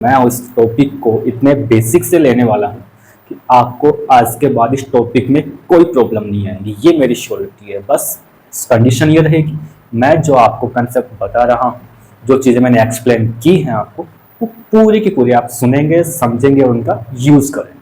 मैं उस टॉपिक को इतने बेसिक से लेने वाला हूँ कि आपको आज के बाद इस टॉपिक में कोई प्रॉब्लम नहीं आएगी। ये मेरी श्योरिटी है। बस कंडीशन ये रहेगी, मैं जो आपको कंसेप्ट बता रहा हूँ, जो चीज़ें मैंने एक्सप्लेन की हैं आपको, वो पूरी की पूरी आप सुनेंगे, समझेंगे और उनका यूज़ करेंगे।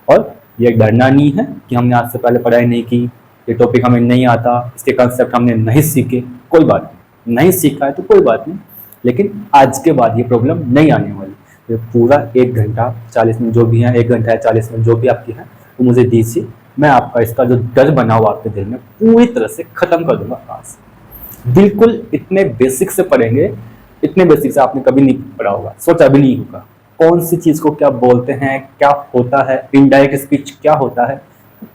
और ये डरना नहीं है कि हमने आज से पहले पढ़ाई नहीं की, ये टॉपिक हमें नहीं आता, इसके कंसेप्ट हमने नहीं सीखे। कोई बात नहीं सीखा है तो कोई बात नहीं, लेकिन आज के बाद ये प्रॉब्लम नहीं आने वाली। ये पूरा 1 घंटा 40 मिनट जो भी है, 1 घंटा या 40 मिनट जो भी आपकी है, वो मुझे दीजिए। मैं आपका इसका जो डर बना हुआ आपके दिल में पूरी तरह से खत्म कर दूंगा आज। बिल्कुल इतने बेसिक से पढ़ेंगे, इतने बेसिक से आपने कभी नहीं पढ़ा होगा, सोचा भी नहीं होगा। कौन सी चीज को क्या बोलते हैं, क्या होता है, इनडायरेक्ट स्पीच क्या होता है,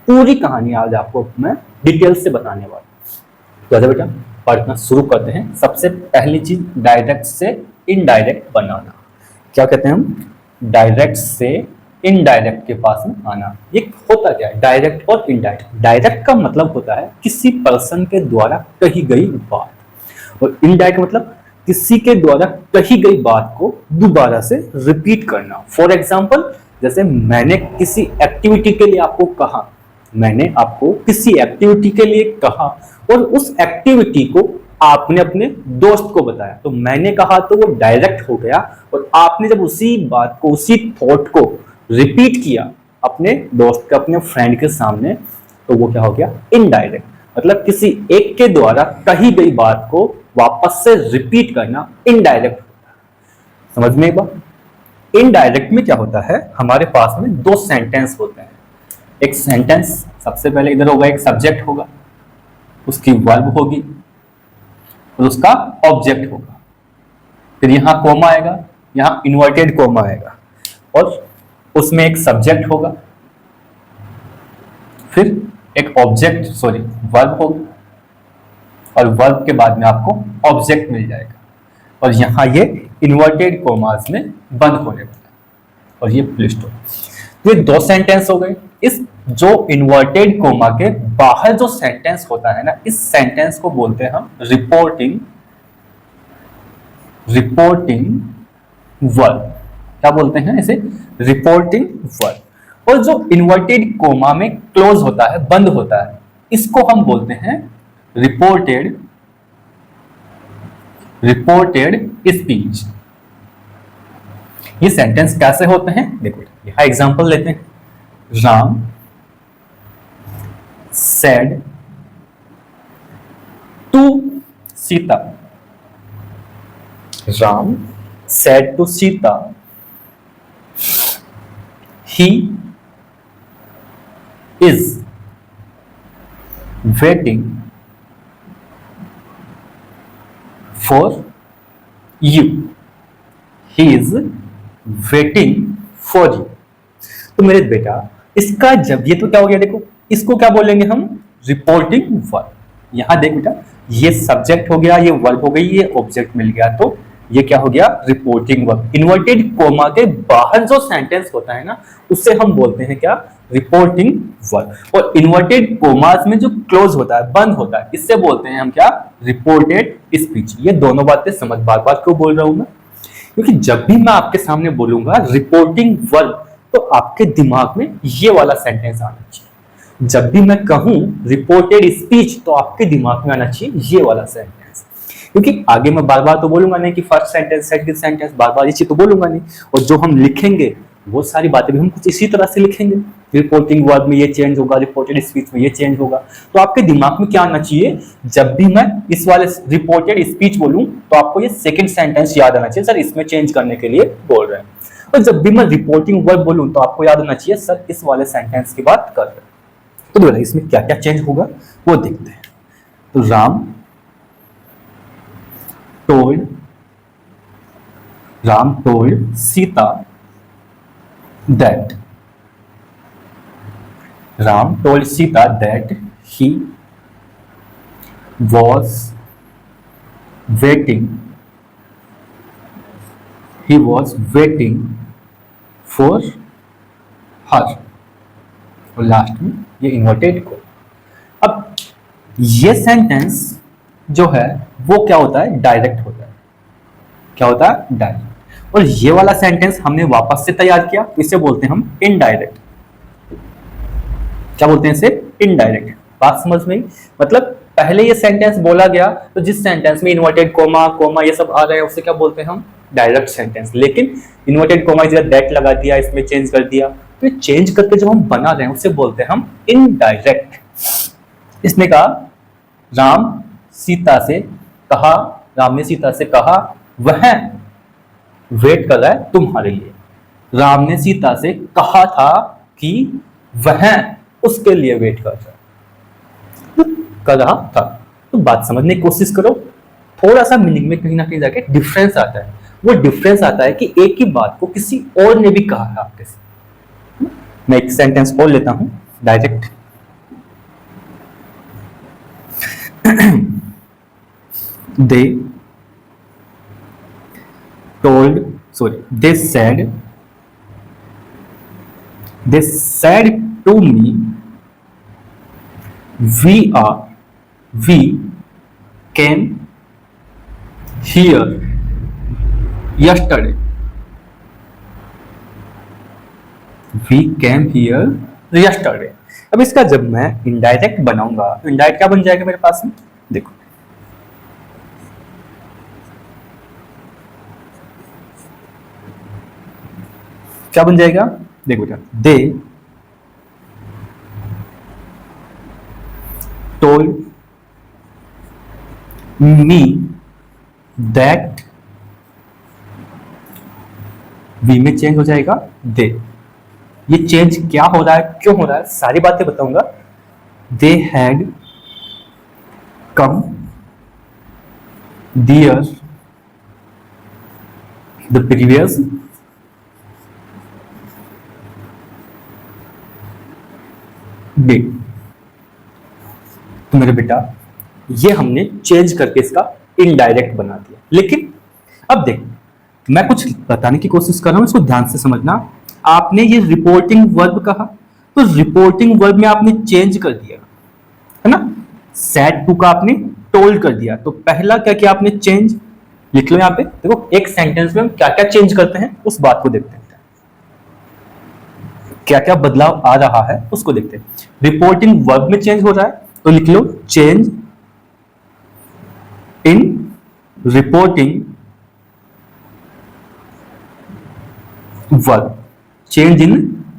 पूरी कहानी आज आपको मैं डिटेल से बताने वाला हूं। तो आजा बेटा पढ़ना शुरू करते हैं। सबसे पहली चीज, डायरेक्ट से इनडायरेक्ट बनाना। क्या कहते हैं हम? डायरेक्ट से इनडायरेक्ट के पास में आना। ये होता क्या है डायरेक्ट और इनडायरेक्ट? डायरेक्ट का मतलब होता है किसी पर्सन के द्वारा कही गई बात, और इनडायरेक्ट मतलब किसी के द्वारा कही गई बात को दोबारा से रिपीट करना। फॉर एग्जाम्पल, जैसे मैंने किसी एक्टिविटी के लिए आपको कहा, मैंने आपको किसी एक्टिविटी के लिए कहा और उस एक्टिविटी को आपने अपने दोस्त को बताया, तो मैंने कहा तो वो डायरेक्ट हो गया, और आपने जब उसी बात को, उसी थॉट को रिपीट किया अपने दोस्त के, अपने फ्रेंड के सामने, तो वो क्या हो गया? इनडायरेक्ट। मतलब किसी एक के द्वारा कही गई बात को वापस से रिपीट करना इनडायरेक्ट होता है। समझ में एक बात? इनडायरेक्ट में क्या होता है, हमारे पास में 2 सेंटेंस होते हैं। एक सेंटेंस सबसे पहले इधर होगा, एक सब्जेक्ट होगा, उसकी वर्ब होगी और उसका ऑब्जेक्ट होगा। फिर यहां कोमा आएगा, यहां इन्वर्टेड कोमा आएगा, और उसमें एक सब्जेक्ट होगा, फिर एक ऑब्जेक्ट, सॉरी वर्ब होगा, और वर्ब के बाद में आपको ऑब्जेक्ट मिल जाएगा, और यहां ये इन्वर्टेड कोमास में बंद होने वाला है, और ये फुल स्टॉप। ये 2 सेंटेंस हो गए। इस जो इन्वर्टेड कोमा के बाहर जो सेंटेंस होता है ना, इस सेंटेंस को बोलते हैं हम रिपोर्टिंग वर्ब। क्या बोलते हैं इसे? Reporting verb. और जो इन्वर्टेड कोमा में क्लोज होता है, बंद होता है, इसको हम बोलते हैं रिपोर्टेड स्पीच। ये सेंटेंस कैसे होते हैं देखो, यहां एग्जांपल लेते हैं। Ram said to Sita. Ram said to Sita he is waiting for you। he is waiting for you। तो मेरे बेटा, इसका जब ये तो क्या हो गया देखो, इसको क्या बोलेंगे हम? Reporting verb. यहां देख बेटा, ये सब्जेक्ट हो गया, ये वर्ब हो गई, ये ऑब्जेक्ट मिल गया, तो ये क्या हो गया? Reporting verb. इन्वर्टेड कोमा के बाहर जो सेंटेंस होता है ना, उससे हम बोलते हैं क्या? Reporting verb. और इन्वर्टेड कोमास में जो क्लोज होता है, बंद होता है, इससे बोलते हैं हम क्या? Reported speech. ये दोनों बातें समझ, बार बार क्यों बोल रहा हूं मैं? क्योंकि जब भी मैं आपके सामने बोलूंगा रिपोर्टिंग वर्ब, तो आपके दिमाग में ये वाला सेंटेंस आना चाहिए। जब भी मैं कहूं रिपोर्टेड स्पीच, तो आपके दिमाग में आना चाहिए ये वाला सेंटेंस। क्योंकि आगे मैं बार बार तो बोलूंगा नहीं कि फर्स्ट सेंटेंस, सेकंड सेंटेंस, बार बार ये चीज तो बोलूंगा नहीं। और जो हम लिखेंगे वो सारी बातें भी हम कुछ इसी तरह से लिखेंगे। रिपोर्टिंग वर्ब में ये चेंज होगा, रिपोर्टेड स्पीच में ये चेंज होगा। तो आपके दिमाग में क्या आना चाहिए? जब भी मैं इस वाले रिपोर्टेड स्पीच बोलूं, तो आपको ये सेकंड सेंटेंस याद आना चाहिए, सर इसमें चेंज करने के लिए बोल रहे हैं। और जब भी मैं रिपोर्टिंग वर्ब बोलूं, तो आपको याद होना चाहिए, सर इस वाले सेंटेंस की बात कर रहे हैं। तो देखो इसमें क्या क्या चेंज होगा वो देखते हैं। तो Ram told Sita that. Ram told Sita that he was waiting for her। और लास्ट में ये इन्वर्टेड को। अब ये सेंटेंस जो है वो क्या होता है? डायरेक्ट होता है। क्या होता है? डायरेक्ट। और ये वाला सेंटेंस हमने वापस से तैयार किया, इसे बोलते हैं हम इनडायरेक्ट। क्या बोलते हैं इसे? इनडायरेक्ट। बात समझ में आई? मतलब पहले ये सेंटेंस बोला गया तो जिस सेंटेंस में इन्वर्टेड कोमा कोमा ये सब आ रहे हैं उसे क्या बोलते हैं हम? Direct sentence. लेकिन इन्वर्टेड कोमा की जगह दैट लगा दिया, इसमें चेंज कर दिया, तो ये चेंज करके जो हम बना रहे हैं उसे बोलते हैं हम इनडायरेक्ट। इसने कहा राम ने सीता से कहा वह वेट कर रहा है तुम्हारे लिए। राम ने सीता से कहा था कि वह उसके लिए वेट कर रहा है, कर रहा था। तो बात समझने की कोशिश करो, थोड़ा सा मीनिंग में कहीं ना कहीं जाके डिफरेंस आता है। वो डिफरेंस आता है कि एक ही बात को किसी और ने भी कहा है आपके से। मैं एक सेंटेंस और लेता हूं direct. they said to me we came here yesterday। अब इसका जब मैं इनडायरेक्ट बनाऊंगा, इनडायरेक्ट क्या बन जाएगा मेरे पास में? देखो क्या बन जाएगा? देखो बेटा, दे told me that, वी में चेंज हो जाएगा दे। ये चेंज क्या हो रहा है, क्यों हो रहा है, सारी बातें बताऊंगा। They had come there the previous day. तो मेरे बेटा ये हमने चेंज करके इसका इनडायरेक्ट बना दिया। लेकिन अब देख, मैं कुछ बताने की कोशिश कर रहा हूं, इसको ध्यान से समझना। आपने ये रिपोर्टिंग वर्ब कहा, तो रिपोर्टिंग वर्ब में आपने चेंज कर दिया है ना। सेड टू का आपने टोल्ड कर दिया, तो पहला क्या किया आपने? चेंज। लिख लो यहाँ पे, देखो एक सेंटेंस में हम क्या क्या चेंज करते हैं उस बात को देखते हैं, क्या क्या बदलाव आ रहा है उसको देखते हैं। रिपोर्टिंग वर्ब में चेंज हो रहा है, तो लिख लो change in reporting verb. Change in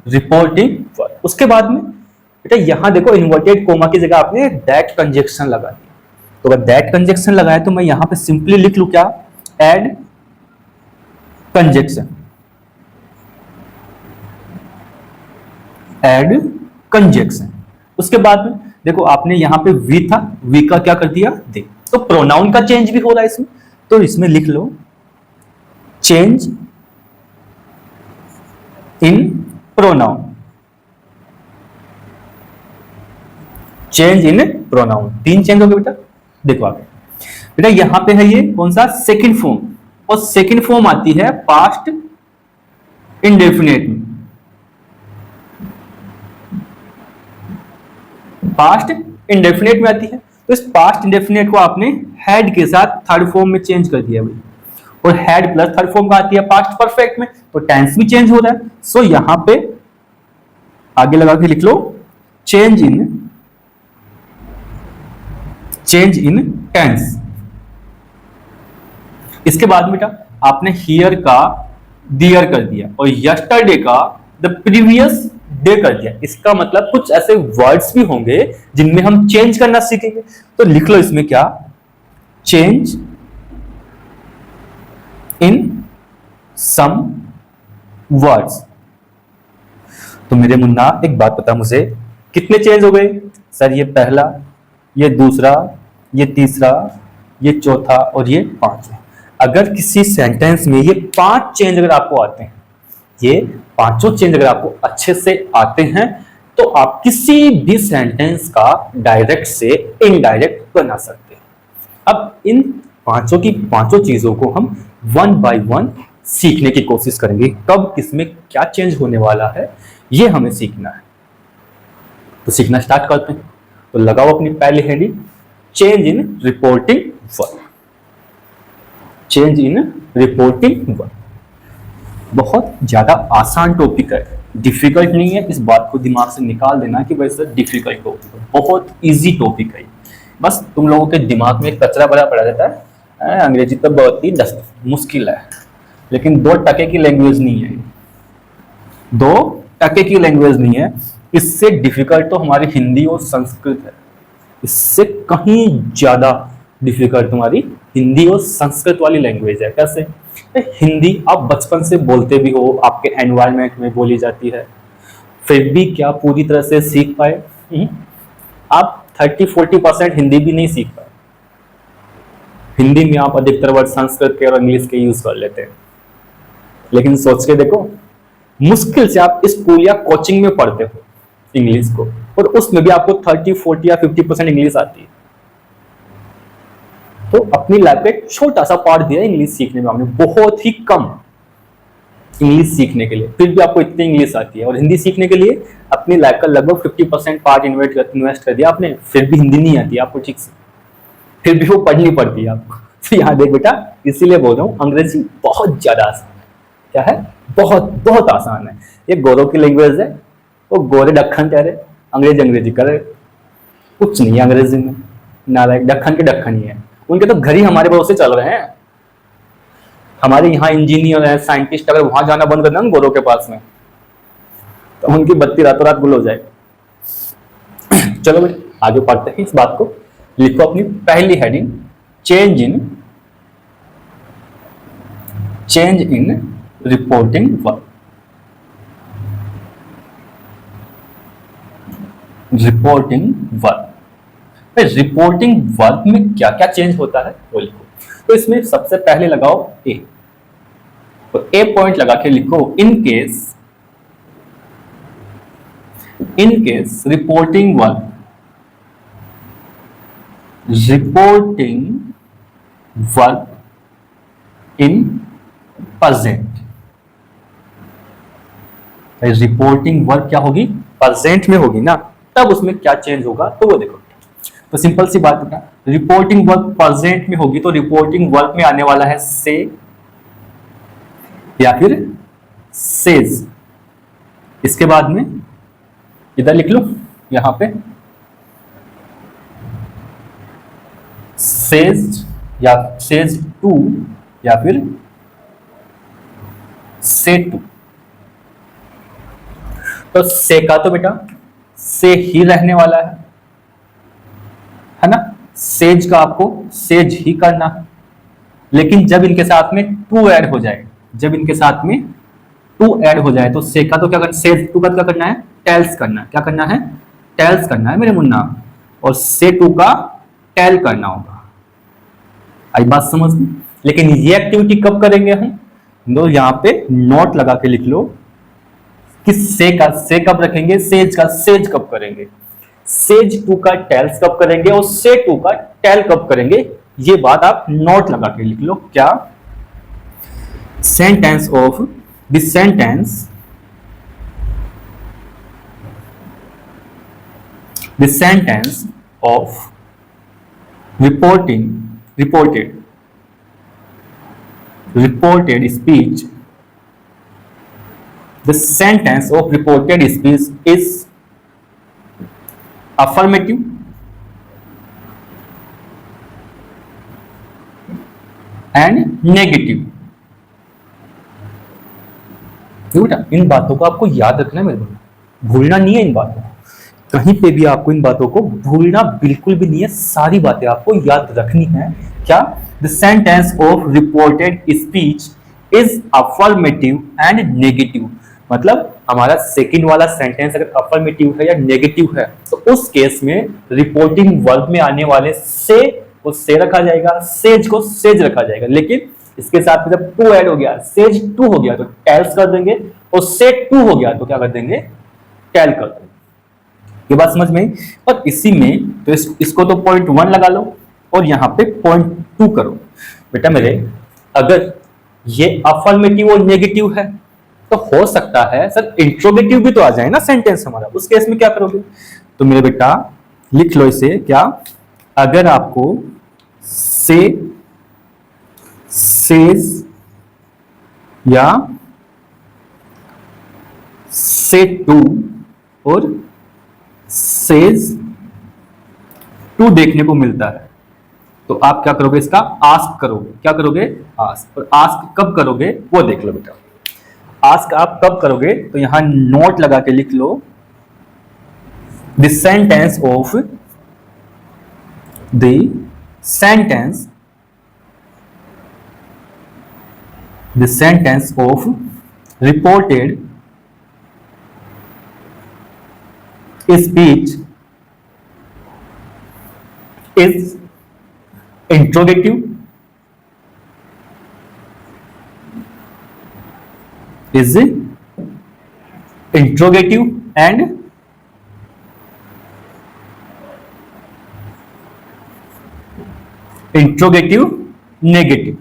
reporting verb. उसके बाद में बेटा यहां देखो इन्वर्टेड कोमा की जगह आपने दैट कंजक्शन लगा दिया। तो अगर दैट कंजक्शन लगाया तो मैं यहां पे सिंपली लिख लूं क्या? Add conjunction. Add conjunction. उसके बाद में देखो आपने यहां पे वी था, वी का क्या कर दिया? दे। तो प्रोनाउन का चेंज भी हो रहा है इसमें, तो इसमें लिख लो change in pronoun. Change in pronoun, तीन चेंज हो गए बेटा। देखो आप बेटा यहां पे है ये कौन सा? सेकंड फॉर्म, और सेकंड फॉर्म आती है पास्ट इंडेफिनिट में। पास्ट इंडेफिनिट में आती है, तो इस पास्ट इंडेफिनिट को आपने हैड के साथ थर्ड फॉर्म में चेंज कर दिया भाई, और हैड प्लस थर्ड फॉर्म का आती है पास्ट परफेक्ट में, तो टेंस भी चेंज हो रहा है। सो यहां पे आगे लगा के लिख लो चेंज इन टेंस। इसके बाद बेटा आपने हियर का दियर कर दिया और यस्टरडे का द प्रीवियस डे कर दिया। इसका मतलब कुछ ऐसे वर्ड्स भी होंगे जिनमें हम चेंज करना सीखेंगे, तो लिख लो इसमें क्या? Change in some words. तो मेरे मुन्ना एक बात बता मुझे, कितने चेंज हो गए? सर ये पहला, ये दूसरा, ये तीसरा, ये चौथा और ये पांचवा। अगर किसी सेंटेंस में ये 5 चेंज अगर आपको आते हैं, ये पांचों चेंज अगर आपको अच्छे से आते हैं, तो आप किसी भी सेंटेंस का डायरेक्ट से इनडायरेक्ट बना सकते हैं। अब इन पांचों की पांचों चीजों को हम वन बाय वन सीखने की कोशिश करेंगे। कब किसमें क्या चेंज होने वाला है ये हमें सीखना है, तो सीखना स्टार्ट करते हैं। तो लगाओ अपनी पहली heading, change in reporting verb. Change in reporting verb. बहुत ज्यादा आसान टॉपिक है, डिफिकल्ट नहीं है, इस बात को दिमाग से निकाल देना कि भाई सर डिफिकल्ट टॉपिक है, बहुत इजी टॉपिक है। बस तुम लोगों के दिमाग में कचरा भरा पड़ा रहता है, अंग्रेजी तो बहुत ही मुश्किल है, लेकिन 2% की लैंग्वेज नहीं है, 2% की लैंग्वेज नहीं है। इससे डिफिकल्ट तो हमारी हिंदी और संस्कृत है, इससे कहीं ज्यादा डिफिकल्ट तुम्हारी हिंदी और संस्कृत वाली लैंग्वेज है। कैसे? हिंदी आप बचपन से बोलते भी हो, आपके एनवायरनमेंट में बोली जाती है, फिर भी क्या पूरी तरह से सीख पाए? आप 30-40% हिंदी भी नहीं सीख पाए। हिंदी में आप अधिकतर वर्ड संस्कृत के और इंग्लिश के यूज कर लेते हैं, लेकिन सोच के देखो, मुश्किल से आप स्कूल या कोचिंग में पढ़ते हो इंग्लिश को, और उसमें भी आपको 30-40 या 50% इंग्लिश आती है। तो अपनी लाइफ पे छोटा सा पार्ट दिया इंग्लिश सीखने में हमने, बहुत ही कम इंग्लिश सीखने के लिए, फिर भी आपको इतनी इंग्लिश आती है। और हिंदी सीखने के लिए अपनी लाइफ का लगभग 50% पार्ट इन्वेस्ट कर दिया आपने, फिर भी हिंदी नहीं आती आपको ठीक से, फिर भी वो पढ़नी पड़ती है आपको। तो यहाँ देख बेटा, इसीलिए बोल रहा हूँ अंग्रेजी बहुत ज्यादा आसान है। क्या है? बहुत बहुत आसान है। ये गोरों की लैंग्वेज है, वो गोरे दक्खन कह रहे, अंग्रेजी कर रहे, कुछ नहीं है अंग्रेजी में, नालायक दक्खन के दक्खन ही है। उनके तो घर ही हमारे भरोसे चल रहे हैं। हमारे यहाँ इंजीनियर है, साइंटिस्ट, अगर वहां जाना बंद कर देना गोरों के पास में, तो उनकी बत्ती रातों रात गुल हो जाए। चलो भाई आगे पढ़ते हैं इस बात को। लिखो अपनी पहली heading, change in reporting work. Reporting work, reporting work में क्या क्या चेंज होता है वो लिखो। तो इसमें सबसे पहले लगाओ ए, तो ए पॉइंट लगा के लिखो, in case reporting work in present. Reporting work क्या होगी? प्रेजेंट में होगी ना, तब उसमें क्या चेंज होगा तो वो देखो। तो सिंपल सी बात है, रिपोर्टिंग वर्क प्रेजेंट में होगी तो रिपोर्टिंग वर्क में आने वाला है से या फिर सेज। इसके बाद में इधर लिख लो, यहां पे सेज या सेज टू या फिर से टू। तो से का तो बेटा से ही रहने वाला है ना, सेज का आपको सेज ही करना है। लेकिन जब इनके साथ में टू ऐड हो जाए, तो से का तो क्या करना, सेज टू का क्या करना है? टेल्स करना है। क्या करना है? टेल्स करना है मेरे मुन्ना, और से टू का टेल करना होगा। आई बात समझ में? लेकिन ये एक्टिविटी कब करेंगे हम? तो यहाँ पे नोट लगा के लिख लो कि से का से कब रखेंगे, सेज का सेज कब करेंगे, सेज टू का टेल्स कब करेंगे, और से टू का टेल कब करेंगे। ये बात आप नोट लगा के लिख लो। क्या? Sentence of the sentence of reported speech. The sentence of reported speech is affirmative and negative. बेटा इन बातों को आपको याद रखना है मेरे को, भूलना नहीं है इन बातों को, कहीं पे भी आपको इन बातों को भूलना बिल्कुल भी नहीं है, सारी बातें आपको याद रखनी है। क्या? The sentence of reported speech is affirmative and negative. मतलब हमारा सेकंड वाला सेंटेंस अगर अफर्मेटिव है या नेगेटिव है, तो उस केस में रिपोर्टिंग वर्ब में आने वाले से को से रखा जाएगा, सेज को सेज रखा जाएगा। लेकिन इसके साथ में जब टू ऐड हो गया, सेज टू हो गया तो टेल्स कर देंगे, और से टू हो गया तो क्या कर देंगे? टेल कर देंगे। ये बात समझ में आई? और इसी में तो इसको तो पॉइंट 1 लगा लो और यहाँ पे पॉइंट 2 करो। बेटा मेरे अगर ये अफर्मेटिव और नेगेटिव है तो हो सकता है सर इंट्रोगेटिव भी तो आ जाए ना सेंटेंस हमारा, उस केस में क्या करोगे? तो मेरे बेटा लिख लो इसे, क्या? अगर आपको से सेज या से टू और सेज टू देखने को मिलता है, तो आप क्या करोगे, इसका आस्क करोगे। क्या करोगे, आस्क। और आस्क कब करोगे वो देख लो बेटा। आस्क आप कब करोगे, तो यहां नोट लगा के लिख लो, the sentence of the sentence the sentence of reported speech is interrogative, and interrogative negative।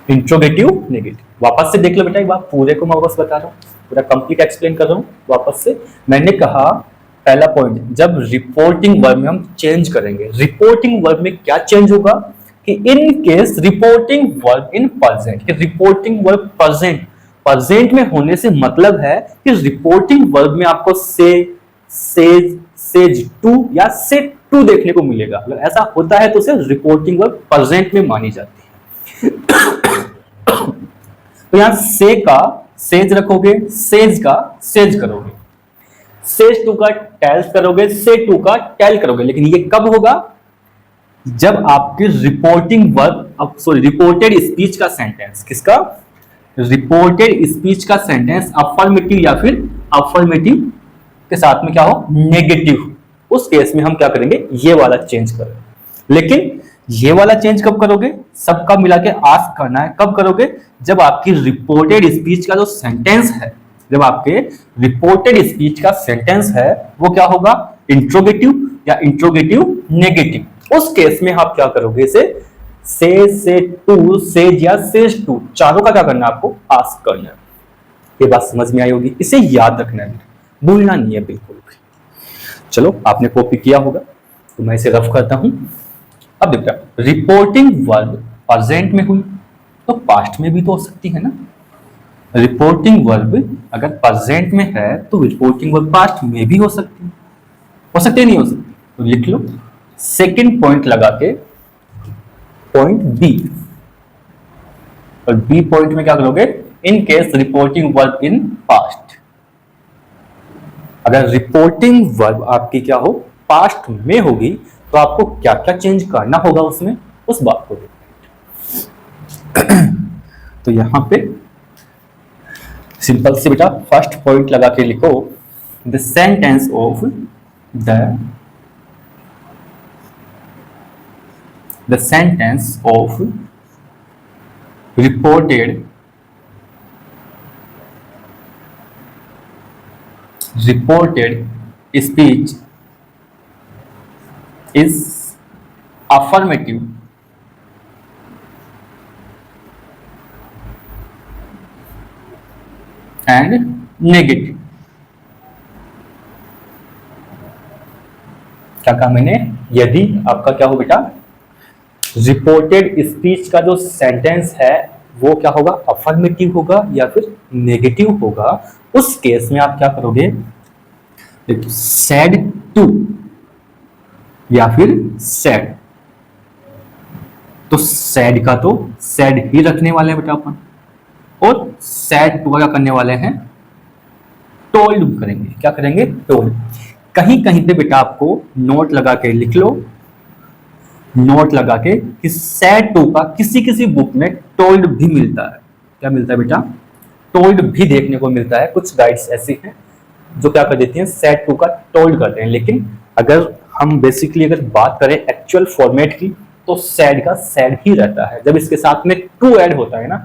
Interrogative negative, वापस से देख लो बेटा एक बार, पूरे को मैं वापस बता रहा हूँ, पूरा कंप्लीट एक्सप्लेन कर रहा हूँ वापस से। मैंने कहा पहला पॉइंट, जब रिपोर्टिंग वर्ब में हम चेंज करेंगे, रिपोर्टिंग वर्ब में क्या चेंज होगा कि in case reporting verb in present, कि रिपोर्टिंग वर्ब प्रेजेंट में होने से मतलब है कि रिपोर्टिंग वर्ब में आपको से, सेज, सेज टू या से टू देखने को मिलेगा। अगर ऐसा होता है तो उसे रिपोर्टिंग वर्ब प्रेजेंट में मानी जाती है। तो यहां से का सेज रखोगे, सेज का सेज करोगे, सेज टू का टेल्स करोगे, से टू का टेल करोगे। लेकिन ये कब होगा, जब आपकी reporting verb, sorry reported speech का सेंटेंस, किसका, रिपोर्टेड स्पीच का सेंटेंस अफर्मेटिव या फिर अफर्मेटिव के साथ में क्या हो, नेगेटिव, उस केस में हम क्या करेंगे, ये वाला चेंज करेंगे। लेकिन ये वाला चेंज कब करोगे, सबका मिला के आस्क करना है, कब करोगे, जब आपकी रिपोर्टेड स्पीच का जो सेंटेंस है, जब आपके रिपोर्टेड स्पीच का सेंटेंस है वो क्या होगा, इंट्रोगेटिव या इंट्रोगेटिव नेगेटिव। उस केस में आप क्या करोगे, इसे से टू, सेज या सेज टू, चारों का क्या करना है, आपको आस्क करना है। ये बात समझ में आई होगी, इसे याद रखना है, भूलना नहीं है बिल्कुल भी। चलो आपने कॉपी किया होगा तो मैं इसे रफ करता हूं। अब देखो, रिपोर्टिंग वर्ब प्रेजेंट में हुई तो पास्ट में भी तो हो सकती है ना। रिपोर्टिंग वर्ब अगर प्रेजेंट में है तो रिपोर्टिंग वर्ब पास्ट में भी हो सकती है, हो सकती है, नहीं हो सकती। तो लिख लो सेकंड पॉइंट लगा के, पॉइंट बी, और बी पॉइंट में क्या करोगे, in case reporting verb in past, अगर रिपोर्टिंग वर्ब आपकी क्या हो, पास्ट में होगी, तो आपको क्या क्या चेंज करना होगा उसमें, उस बात को तो यहां पे सिंपल से बेटा फर्स्ट पॉइंट लगा के लिखो, the sentence of the sentence of reported speech is affirmative and negative। क्या कहा मैंने, यदि आपका क्या हो बेटा, रिपोर्टेड स्पीच का जो सेंटेंस है वो क्या होगा, अफर्मेटिव होगा या फिर नेगेटिव होगा, उस केस में आप क्या करोगे, सैड टू या फिर सैड, तो सैड का तो सैड ही रखने वाले हैं बेटा अपन, और सैड टू का क्या करने वाले हैं, टोल्ड करेंगे। क्या करेंगे, टोल्ड। कहीं कहीं पे बेटा आपको नोट लगा के लिख लो, नोट लगा के कि सैड टू का किसी किसी बुक में टोल्ड भी मिलता है। क्या मिलता है बेटा, टोल्ड भी देखने को मिलता है। कुछ गाइड्स ऐसी हैं जो क्या कर देती हैं, सैड टू का टोल्ड करते हैं। लेकिन अगर हम बेसिकली अगर बात करें एक्चुअल फॉर्मेट की, तो सैड का सैड ही रहता है। जब इसके साथ में टू ऐड होता है ना,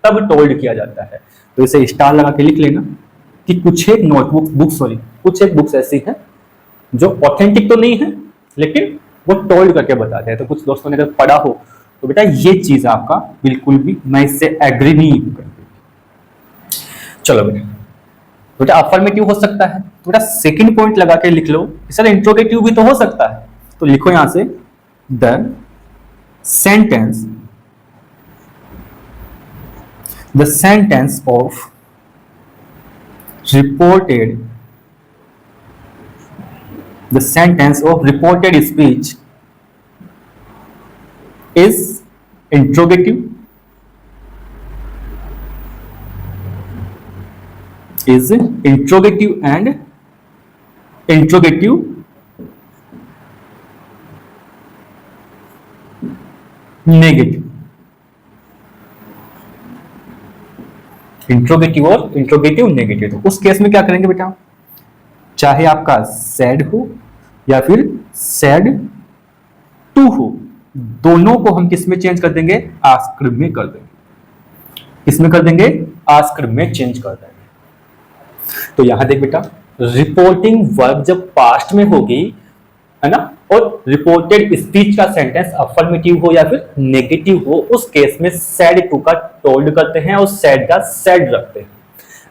तब टोल्ड किया जाता है। तो इसे स्टार लगा के लिख लेना कि कुछ एक नोटबुक कुछ एक बुक्स ऐसी हैं जो ऑथेंटिक तो नहीं है लेकिन वो टोल्ड करके बताते हैं। तो कुछ दोस्तों ने अगर पढ़ा हो तो बेटा ये चीज आपका बिल्कुल भी, मैं इससे एग्री नहीं करती। चलो बेटा अफर्मेटिव हो सकता है, तो बेटा सेकंड पॉइंट लगा के लिख लो, सर इंट्रोगेटिव भी तो हो सकता है। तो लिखो यहां से, the sentence the sentence of reported the sentence of reported speech is interrogative and interrogative negative, interrogative और इंट्रोगेटिव नेगेटिव। तो उस केस में क्या करेंगे बेटा, चाहे आपका सैड हो या फिर सैड टू हो, दोनों को हम किस में चेंज कर देंगे, आस्क्ड में कर देंगे। किसमें कर देंगे, आस्क्ड में चेंज कर देंगे। तो यहां देख बेटा, रिपोर्टिंग वर्ब जब पास्ट में होगी, है ना, और रिपोर्टेड स्पीच का सेंटेंस अफर्मेटिव हो या फिर नेगेटिव हो, उस केस में सैड टू का टोल्ड करते हैं और सैड का सैड रखते हैं।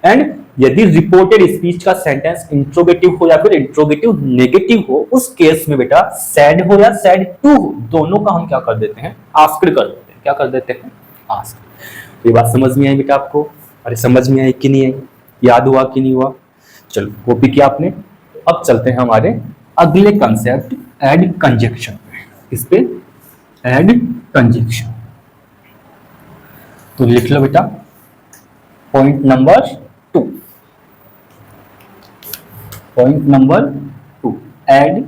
एंड यदि रिपोर्टेड स्पीच का सेंटेंस इंट्रोगेटिव हो या फिर इंट्रोगेटिव नेगेटिव हो, उस केस में बेटा सैड हो या सैड टू हो, दोनों का हम क्या कर देते हैं, आस्क्ड कर देते हैं। क्या कर देते हैं, आस्क्ड। ये बात समझ में आई बेटा आपको? अरे समझ में आई कि नहीं आई, याद हुआ कि नहीं हुआ? चलो कॉपी किया आपने। अब चलते हैं हमारे अगले कंसेप्ट, एड कंजक्शन। इस पे एड कंजक्शन तो लिख लो बेटा, point number 2, point number 2, add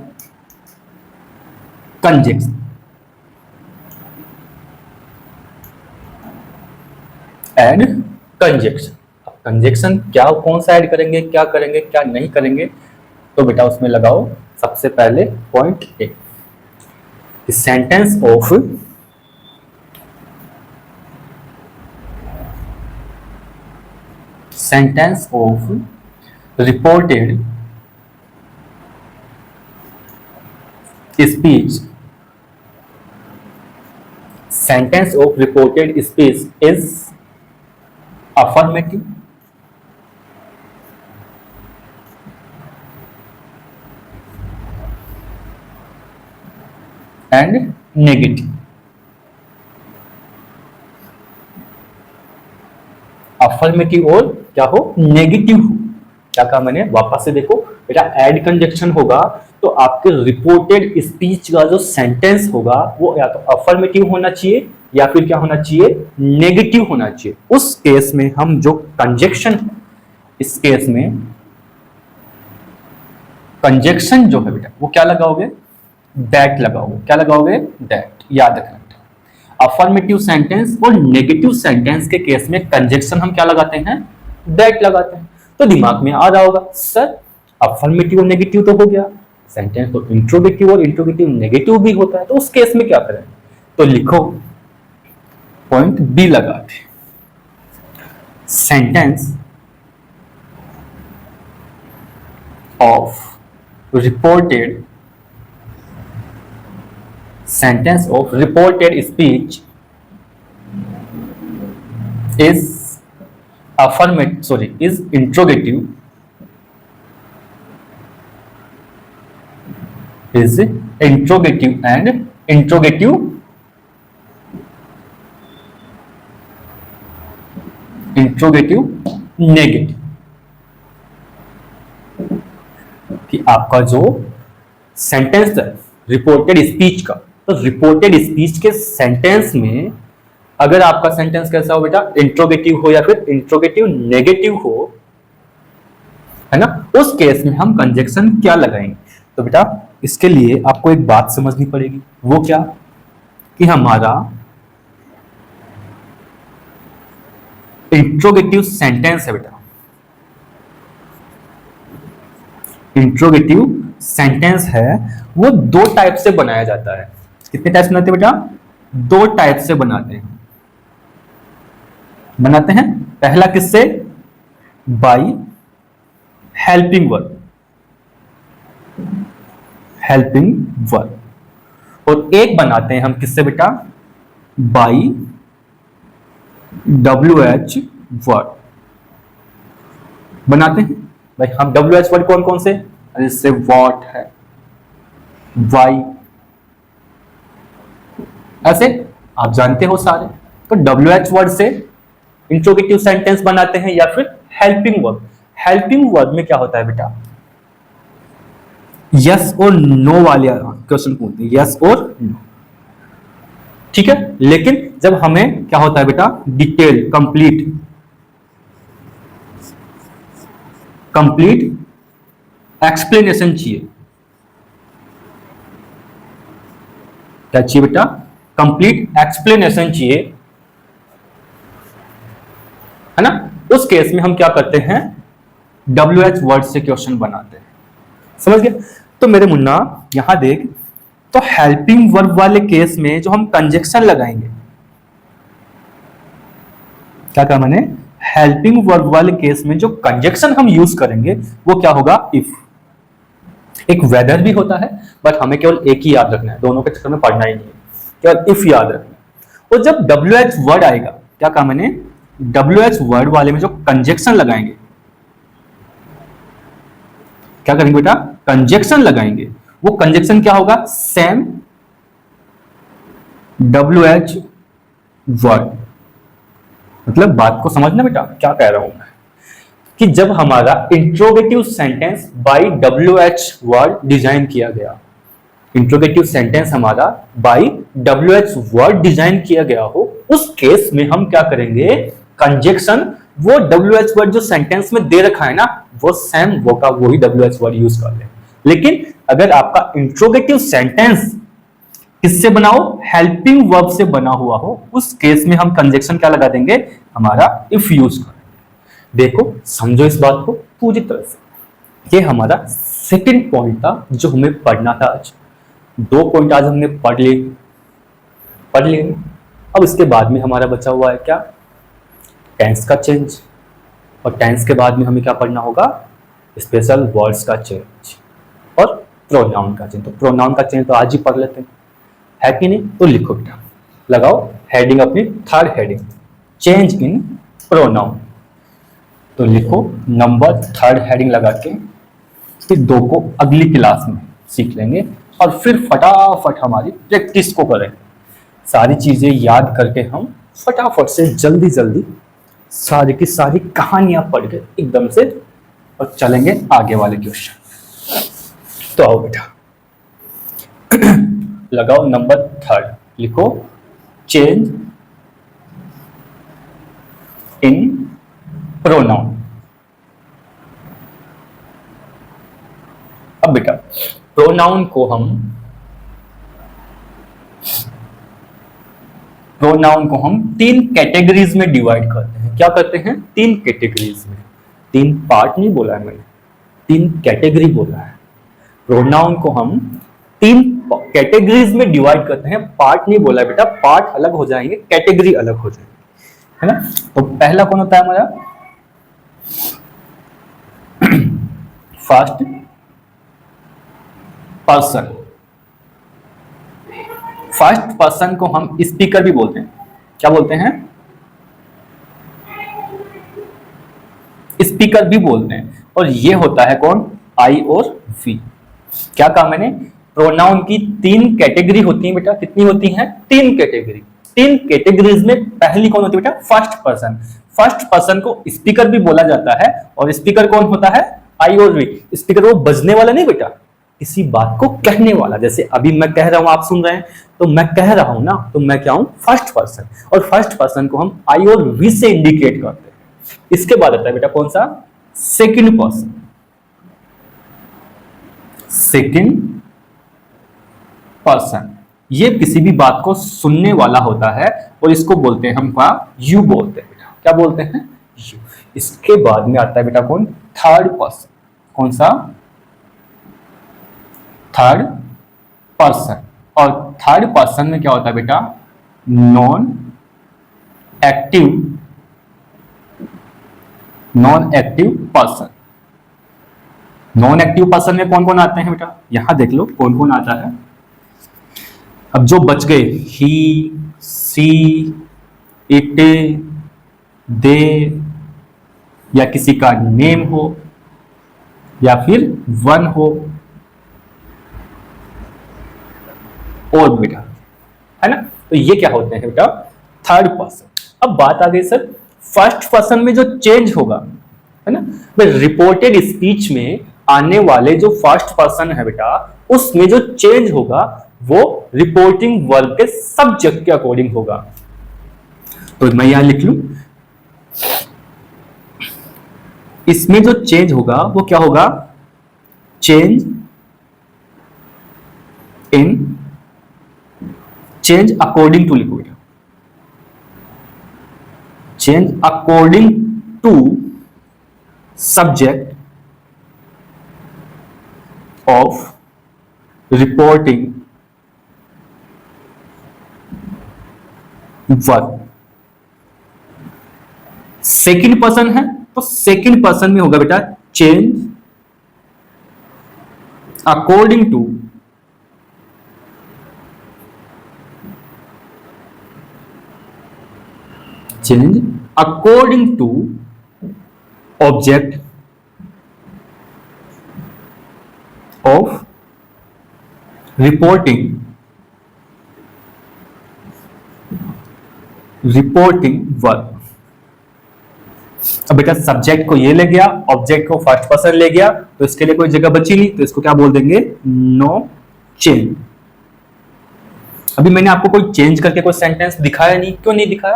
conjunction. Add conjunction, अब कंजक्शन क्या, कौन सा ऐड करेंगे, क्या करेंगे, क्या नहीं करेंगे, तो बेटा उसमें लगाओ सबसे पहले point A, sentence of reported speech, sentence of reported speech is affirmative and negative. Affirmative और क्या हो, नेगेटिव हो। क्या कहा मैंने, वापस से देखो बेटा, एड कंजक्शन होगा तो आपके रिपोर्टेड स्पीच का जो सेंटेंस होगा वो या तो अफर्मेटिव होना चाहिए या फिर क्या होना चाहिए, नेगेटिव होना चाहिए। उस केस में हम जो कंजक्शन, इस केस में कंजक्शन जो है बेटा वो क्या लगाओगे, दैट लगाओगे। क्या लगाओगे, दैट, याद रखना। अफर्मेटिव सेंटेंस और नेगेटिव सेंटेंस के केस में कंजक्शन हम क्या लगाते हैं, दैट लगाते हैं। तो दिमाग में आ रहा होगा, सर अफर्मेटिव और नेगेटिव तो हो गया, सेंटेंस तो इंट्रोगेटिव और इंट्रोगेटिव नेगेटिव भी होता है, तो उस केस में क्या करें, तो लिखो पॉइंट बी लगाते, sentence of reported, sentence of reported speech is affirmative, sorry, is interrogative, is interrogative and interrogative negative. कि आपका जो सेंटेंस है रिपोर्टेड स्पीच का, तो रिपोर्टेड स्पीच के सेंटेंस में अगर आपका सेंटेंस कैसा हो बेटा, इंट्रोगेटिव हो या फिर इंट्रोगेटिव नेगेटिव हो, है ना, उस केस में हम कंजक्शन क्या लगाएंगे। तो बेटा इसके लिए आपको एक बात समझनी पड़ेगी, वो क्या, कि हमारा इंट्रोगेटिव सेंटेंस है बेटा, इंट्रोगेटिव सेंटेंस है वो दो टाइप से बनाया जाता है। कितने टाइप से बनाते हैं बेटा, दो टाइप से बनाते हैं। पहला किससे, बाई हेल्पिंग वर्ब, और एक बनाते हैं हम किससे बेटा, बाई WH वर्ड बनाते हैं। भाई हम WH वर्ड कौन कौन से, जैसे वॉट है, वाई, ऐसे आप जानते हो सारे। तो WH वर्ड से इंट्रोगेटिव सेंटेंस बनाते हैं या फिर हेल्पिंग वर्ब। हेल्पिंग वर्ब में क्या होता है बेटा, यस और नो वाले क्वेश्चन पूछते हैं, यस और नो, ठीक है। लेकिन जब हमें क्या होता है बेटा, डिटेल कंप्लीट एक्सप्लेनेशन चाहिए, क्या चाहिए बेटा, कंप्लीट एक्सप्लेनेशन चाहिए, है ना। उस केस में हम क्या करते हैं, WH वर्ड से क्वेश्चन बनाते हैं, समझ गए। तो मेरे मुन्ना यहां देख, तो हेल्पिंग वर्ब वाले केस में जो हम कंजक्शन लगाएंगे, क्या कहा मैंने, हेल्पिंग वर्ब वाले केस में जो कंजक्शन हम यूज करेंगे वो क्या होगा, इफ। एक वेदर भी होता है, बट हमें केवल एक ही याद रखना है, दोनों के चक्कर में पढ़ना ही नहीं है, केवल इफ याद रखना है। और जब WH वर्ड आएगा, क्या कहा मैंने, WH वर्ड वाले में जो कंजक्शन लगाएंगे, क्या करेंगे बेटा, कंजक्शन लगाएंगे, वो कंजक्शन क्या होगा, सेम WH वर्ड। मतलब बात को समझना बेटा, क्या कह रहा हूं मैं, कि जब हमारा interrogative sentence by WH word design किया गया, इंट्रोगेटिव सेंटेंस हमारा बाय WH वर्ड डिजाइन किया गया हो, उस केस में हम क्या करेंगे, कंजक्शन, वो WH वर्ड जो सेंटेंस में दे रखा है ना, वो सेम वो का वही WH वर्ड यूज कर ले। लेकिन अगर आपका इंट्रोगेटिव सेंटेंस किससे बनाओ, हेल्पिंग वर्ब से बना हुआ हो, उस केस में हम कंजक्शन क्या लगा देंगे, हमारा इफ यूज करेंगे। देखो समझो इस बात को पूरी तरह से। ये हमारा सेकंड पॉइंट था जो हमें पढ़ना था आज। 2 पॉइंट आज हमने पढ़ लिए। अब इसके बाद में हमारा बचा हुआ है क्या, टेंस का चेंज, और टेंस के बाद में हमें क्या पढ़ना होगा, स्पेशल वर्ड्स का चेंज और प्रोनाउन का चेंज। तो प्रोनाउन का चेंज तो आज ही पढ़ लेते हैं, है कि नहीं। तो लिखो बेटा, लगाओ हेडिंग अपनी, third heading, change in pronoun. तो लिखो नंबर 3 हेडिंग लगा के, फिर 2 को अगली क्लास में सीख लेंगे और फिर फटाफट हमारी प्रैक्टिस को करें। सारी चीजें याद करके हम फटाफट से जल्दी जल्दी सारी की सारी कहानियां पढ़ के एकदम से और चलेंगे आगे वाले क्वेश्चन। तो आओ बेटा, लगाओ नंबर 3, लिखो चेंज इन प्रोनाउन। अब बेटा प्रोनाउन को हम 3 कैटेगरीज में डिवाइड करते हैं। क्या करते हैं, 3 कैटेगरीज में। 3 पार्ट नहीं बोला है मैंने, 3 कैटेगरी बोला है। प्रोनाउन को हम 3 कैटेगरीज में डिवाइड करते हैं, पार्ट नहीं बोला है बेटा, पार्ट अलग हो जाएंगे, कैटेगरी अलग हो जाएंगे, है ना। तो पहला कौन होता है हमारा, फर्स्ट पर्सन। फर्स्ट पर्सन को हम स्पीकर भी बोलते हैं। क्या बोलते हैं, स्पीकर भी बोलते हैं। और ये होता है कौन, आई और वी। क्या कहा मैंने, प्रोनाउन की 3 कैटेगरी होती है बेटा। कितनी होती हैं, 3 कैटेगरी। 3 कैटेगरीज में पहली कौन होती है बेटा, फर्स्ट पर्सन। फर्स्ट पर्सन को स्पीकर भी बोला जाता है। और स्पीकर कौन होता है, आई और वी। स्पीकर वो बजने वाला नहीं बेटा, किसी बात को कहने वाला। जैसे अभी मैं कह रहा हूं, आप सुन रहे हैं, तो मैं कह रहा हूं ना, तो मैं क्या हूं, फर्स्ट पर्सन। और फर्स्ट पर्सन को हम आई और वी से इंडिकेट करते हैं। इसके बाद आता है बेटा कौन सा, सेकंड पर्सन। सेकंड पर्सन ये किसी भी बात को सुनने वाला होता है और इसको बोलते हैं हम क्या, यू बोलते हैं बेटा। क्या बोलते हैं, यू। इसके बाद में आता है बेटा कौन, थर्ड पर्सन। कौन सा, थर्ड पर्सन। और थर्ड पर्सन में क्या होता है बेटा, non active person. Non active person में कौन कौन आते हैं बेटा, यहां देख लो कौन कौन आता है। अब जो बच गए, ही, सी, इट, दे, या किसी का नेम हो या फिर वन हो, और बेटा, है ना। तो ये क्या होते हैं बेटा, थर्ड पर्सन। अब बात आ गई सर फर्स्ट पर्सन में जो चेंज होगा, है ना, रिपोर्टेड स्पीच में आने वाले जो फर्स्ट पर्सन है बेटा, उसमें जो चेंज होगा वो रिपोर्टिंग वर्ब के सब्जेक्ट के अकॉर्डिंग होगा। तो मैं यहां लिख लूं, इसमें जो चेंज होगा वो क्या होगा, change in, change according to लिखो, change according to subject of reporting verb. Second person है तो सेकंड पर्सन में होगा बेटा change according to change according to object of reporting verb. अब बेटा सब्जेक्ट को ये ले गया, ऑब्जेक्ट को फर्स्ट पर्सन ले गया, तो इसके लिए कोई जगह बची नहीं, तो इसको क्या बोल देंगे, नो चेंज। अभी मैंने आपको कोई चेंज करके कोई सेंटेंस दिखाया नहीं, क्यों नहीं दिखाया,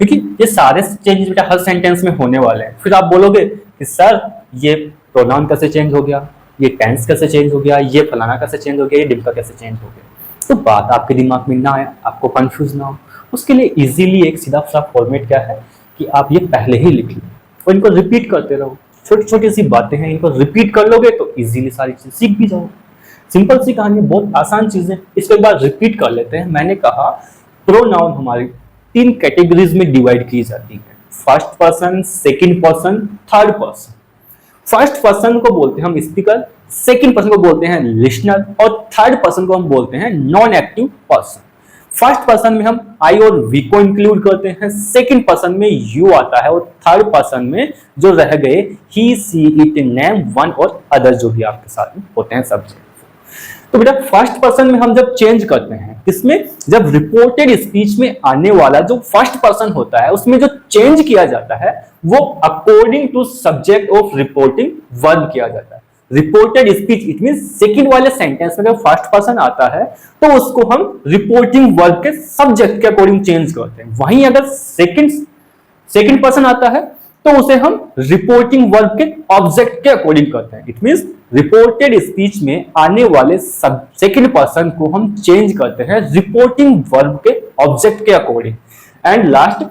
क्योंकि ये सारे चेंजेस बेटा हर सेंटेंस में होने वाले हैं। फिर आप बोलोगे कि सर ये प्रोनाउन कैसे चेंज हो गया, ये टेंस कैसे चेंज हो गया, ये फलाना कैसे चेंज हो गया, ये डिम्का कैसे चेंज हो गया। तो बात आपके दिमाग में ना आए, आपको कंफ्यूज ना हो, उसके लिए इजीली एक सीधा सा फॉर्मेट क्या है कि आप ये पहले ही लिख लो और इनको रिपीट करते रहो। छोटी छोटी सी बातें हैं, इनको रिपीट कर लोगे तो इजीली सारी चीज सीख भी जाओ। सिंपल सी कहानी, बहुत आसान चीजें, इसको एक बार रिपीट कर लेते हैं। मैंने कहा प्रोनाउन हमारी 3 कैटेगरीज में डिवाइड की जाती है, first person, second person, third person. First person को बोलते हैं हम स्पीकर, सेकंड पर्सन को बोलते हैं लिसनर और थर्ड पर्सन को हम बोलते हैं non active person. First person में हम आई और वी को इंक्लूड करते हैं, सेकंड पर्सन में यू आता है और थर्ड पर्सन में जो रह गए ही, सी, इट, नेम, वन और अदर जो भी आपके साथ में होते हैं सब्जेक्ट। तो बेटा फर्स्ट पर्सन में हम जब चेंज करते हैं, किसमें, जब रिपोर्टेड स्पीच में आने वाला जो फर्स्ट पर्सन होता है उसमें जो चेंज किया जाता है वो according to subject of reporting verb किया जाता है। Reported speech it mean second वाले सेंटेंस में जब फर्स्ट पर्सन आता है तो उसको हम रिपोर्टिंग वर्ब के सब्जेक्ट के अकॉर्डिंग चेंज करते हैं। वहीं अगर सेकंड पर्सन आता है तो उसे हम रिपोर्टिंग वर्ब के ऑब्जेक्ट के अकॉर्डिंग करते हैं। इट मींस रिपोर्टेड स्पीच में आने वाले सेकंड पर्सन को हम चेंज करते हैं रिपोर्टिंग वर्ब के ऑब्जेक्ट के according. And last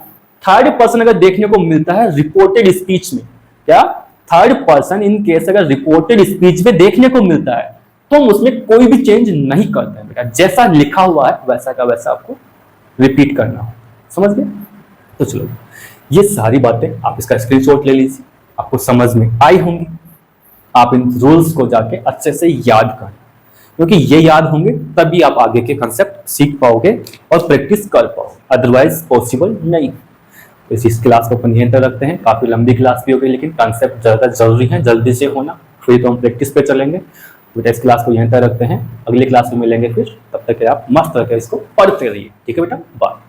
third person अगर देखने को मिलता है रिपोर्टेड स्पीच में, क्या थर्ड पर्सन इन केस अगर रिपोर्टेड स्पीच में देखने को मिलता है तो हम उसमें कोई भी चेंज नहीं करते हैं बेटा, जैसा लिखा हुआ है वैसा का वैसा आपको रिपीट करना हो। समझ गए? तो चलो ये सारी बातें आप इसका स्क्रीनशॉट ले लीजिए, आपको समझ में आई होंगी। आप इन रूल्स को जाके अच्छे से याद करें, क्योंकि ये याद होंगे तभी आप आगे के कंसेप्ट सीख पाओगे और प्रैक्टिस कर पाओगे, अदरवाइज पॉसिबल नहीं। तो इस क्लास को अपन यहीं तक रखते हैं, काफी लंबी क्लास भी हो गई लेकिन कंसेप्ट ज्यादा जरूरी है जल्दी से होना, फिर तो हम प्रैक्टिस पे चलेंगे। तो इस क्लास को यहीं तक रखते हैं, अगली क्लास में मिलेंगे फिर, तब तक आप मस्त रखे इसको पढ़ते रहिए। ठीक है बेटा, बाय।